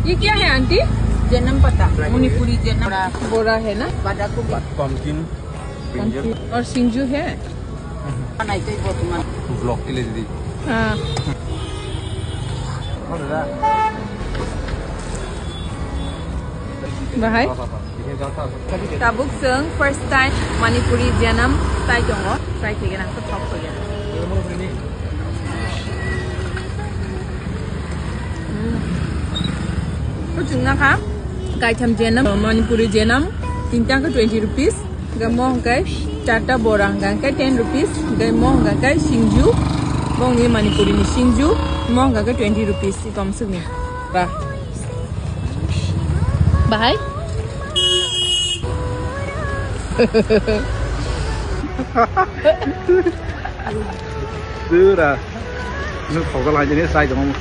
ये क्या है आंटी? जन्म पता मणिपुरी जन्म बोरा है ना? बादा को पम्पकिन और सिंजू है। ब्लॉक के लिए दीदी हाँ बाहाय tabuk seng first time Manipuri janam tai jongo tai kena ke top ya. Ujungnya kan? Kai tham janam Manipuri janam tinta ke 20 rupees, gamong kai chata borang kai 10 rupees, gamong kai singju, bong ni Manipuri ni singju, mong kai 20 rupees si kom sung ni. Bah. Bahai? Đưa ra nước khẩu cái lại cho nên sai cho không